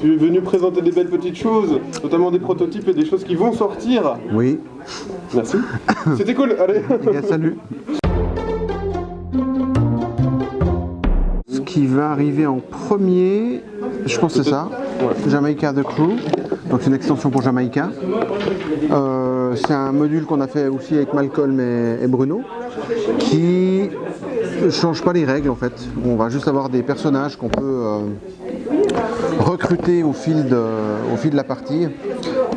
Tu es venu présenter des belles petites choses, notamment des prototypes et des choses qui vont sortir. Oui. Merci. C'était cool, allez. Les gars, salut. Ce qui va arriver en premier, je pense que c'est ça, Ouais. Jamaica The Crew. Donc c'est une extension pour Jamaica. C'est un module qu'on a fait aussi avec Malcolm et Bruno, qui ne change pas les règles en fait. On va juste avoir des personnages qu'on peut recruter au fil de la partie.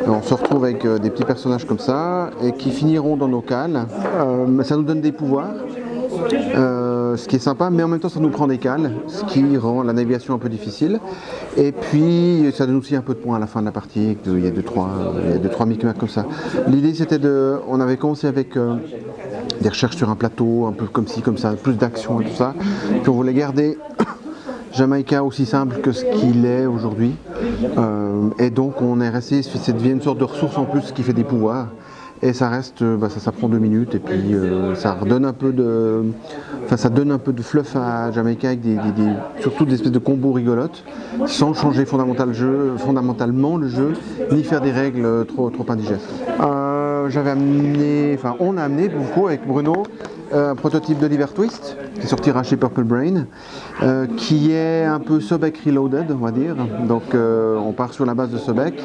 On se retrouve avec des petits personnages comme ça et qui finiront dans nos cales. Ça nous donne des pouvoirs. Ce qui est sympa, mais en même temps ça nous prend des cales, ce qui rend la navigation un peu difficile. Et puis ça donne aussi un peu de points à la fin de la partie, il y a 2-3 micmacs comme ça. L'idée c'était on avait commencé avec des recherches sur un plateau, un peu comme ci, comme ça, plus d'action et tout ça. Puis on voulait garder Jamaica aussi simple que ce qu'il est aujourd'hui. Et donc on est resté, ça devient une sorte de ressource en plus qui fait des pouvoirs. Et ça reste, ça prend 2 minutes et puis ça redonne un peu de, ça donne un peu de fluff à Jamaica avec surtout des espèces de combos rigolotes, sans changer fondamentalement le jeu, ni faire des règles trop indigestes. On a amené beaucoup avec Bruno un prototype d'Oliver Twist qui sortira chez Purple Brain, qui est un peu Sobek Reloaded, on va dire. Donc on part sur la base de Sobek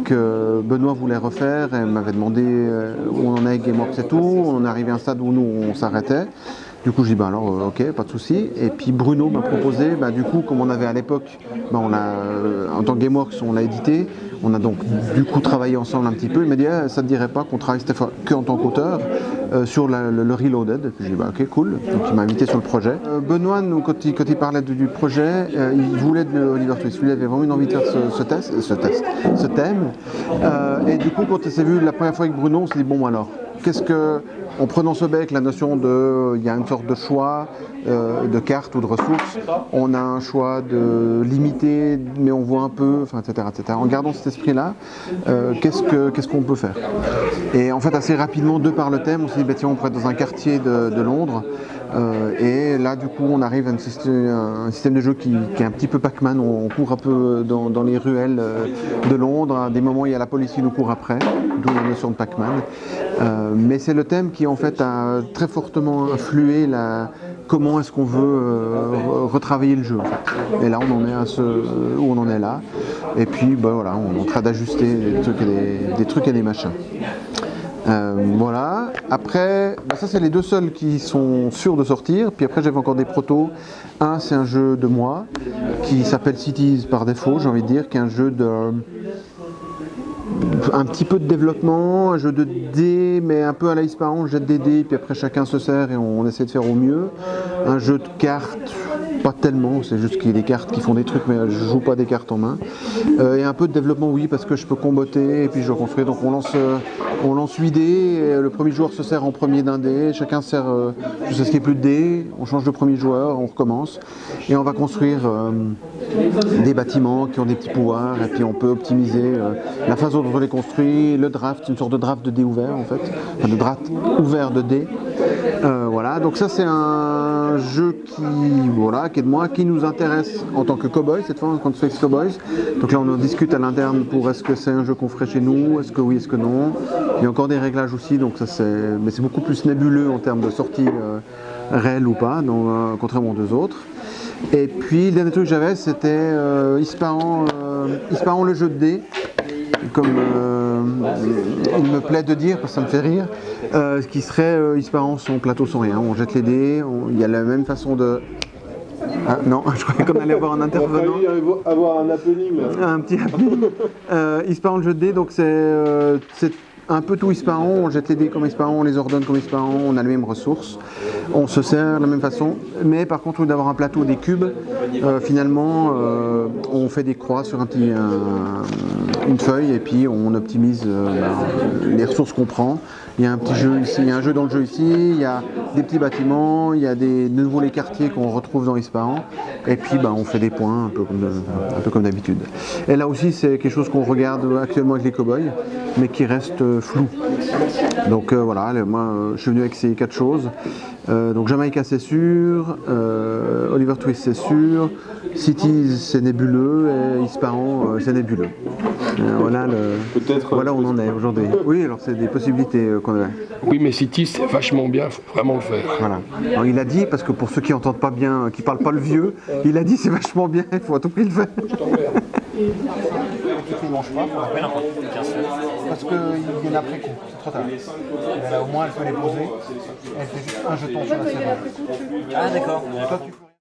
que Benoît voulait refaire et m'avait demandé où on en est avec GameWorks et tout. On est arrivé à un stade où nous on s'arrêtait. Du coup, je dis ok, pas de souci. Et puis Bruno m'a proposé, du coup, comme on avait à l'époque, en tant que GameWorks, on l'a édité. On a donc du coup travaillé ensemble un petit peu. Il m'a dit, ça ne te dirait pas qu'on travaille cette fois que en tant qu'auteur sur le Reloaded. Puis j'ai dit, ok, cool. Donc il m'a invité sur le projet. Benoît, quand il parlait du projet, il voulait de Oliver Twist. Lui, il avait vraiment une envie de faire ce thème. Et du coup, quand on s'est vu la première fois avec Bruno, on s'est dit, bon alors, en prenant ce bec, la notion il y a une sorte de choix de cartes ou de ressources, on a un choix de limité, mais on voit un peu, etc., etc. En gardant cet esprit-là, qu'est-ce qu'on peut faire? Et en fait, assez rapidement, de par le thème, on s'est dit, tiens, on pourrait être dans un quartier de Londres. Et là, du coup, on arrive à un système de jeu qui est un petit peu Pac-Man. On court un peu dans les ruelles de Londres. À des moments, il y a la police qui nous court après, d'où la notion de Pac-Man. Mais c'est le thème qui, en fait, a très fortement influé comment est-ce qu'on veut retravailler le jeu. En fait. Et là, on en est où on en est là. Et puis, voilà, on est en train d'ajuster des trucs et des machins. Voilà, après, ça c'est les 2 seuls qui sont sûrs de sortir, puis après j'avais encore des protos. Un c'est un jeu de moi, qui s'appelle Cities par défaut, j'ai envie de dire, qui est un jeu un petit peu de développement, un jeu de dés, mais un peu à la Ispahan, on jette des dés, puis après chacun se sert et on essaie de faire au mieux. Un jeu de cartes, pas tellement, c'est juste qu'il y a des cartes qui font des trucs, mais je joue pas des cartes en main. Et un peu de développement, oui, parce que je peux comboter et puis je construis. Donc on lance 8 dés, et le premier joueur se sert en premier d'un dé, chacun sert jusqu'à ce qu'il n'y ait plus de dés, on change de premier joueur, on recommence, et on va construire des bâtiments qui ont des petits pouvoirs, et puis on peut optimiser la façon dont on les construit, le draft, une sorte de draft de dés ouvert en fait, de draft ouvert de dés. Voilà, donc ça c'est un jeu qui est de moi, qui nous intéresse en tant que cowboy cette fois, quand Space Cowboys. Donc là on en discute à l'interne pour est-ce que c'est un jeu qu'on ferait chez nous, est-ce que oui, est-ce que non. Il y a encore des réglages aussi, donc mais c'est beaucoup plus nébuleux en termes de sortie réelle ou pas, contrairement aux 2 autres. Et puis le dernier truc que j'avais c'était Ispahan le jeu de dés, comme il me plaît de dire, parce que ça me fait rire, ce qui serait Ispahan son plateau sans rien, on jette les dés, il y a la même façon de... Ah, non, je croyais qu'on allait avoir un intervenant. On a failli avoir un happening. Un petit happening. Ispahan le jeu de dés, donc c'est un peu tout Ispahan, on jette les dés comme Ispahan, on les ordonne comme Ispahan, on a les mêmes ressources, on se sert de la même façon, mais par contre au lieu d'avoir un plateau des cubes, finalement on fait des croix sur une feuille et puis on optimise les ressources qu'on prend. Il y a un petit jeu ici, il y a un jeu dans le jeu ici, il y a des petits bâtiments, il y a de nouveau les quartiers qu'on retrouve dans Ispahan, et puis on fait des points un peu comme d'habitude. Et là aussi c'est quelque chose qu'on regarde actuellement avec les cow-boys, mais qui reste flou. Donc voilà, moi je suis venu avec ces 4 choses. Donc Jamaica c'est sûr, Oliver Twist c'est sûr, Cities c'est nébuleux et Ispahan c'est nébuleux. Voilà, voilà où on en est aujourd'hui. Oui, alors c'est des possibilités qu'on a. Oui, mais City, c'est vachement bien, il faut vraiment le faire. Voilà. Alors, il a dit, parce que pour ceux qui n'entendent pas bien, qui parlent pas le vieux, il a dit c'est vachement bien, il faut à tout prix le faire. Il ne mange pas, on appelle parce qu'il vient après coup, c'est trop tard. Là, au moins elle peut les poser, elle fait juste un jeton sur la serrure. Ah d'accord. Toi, tu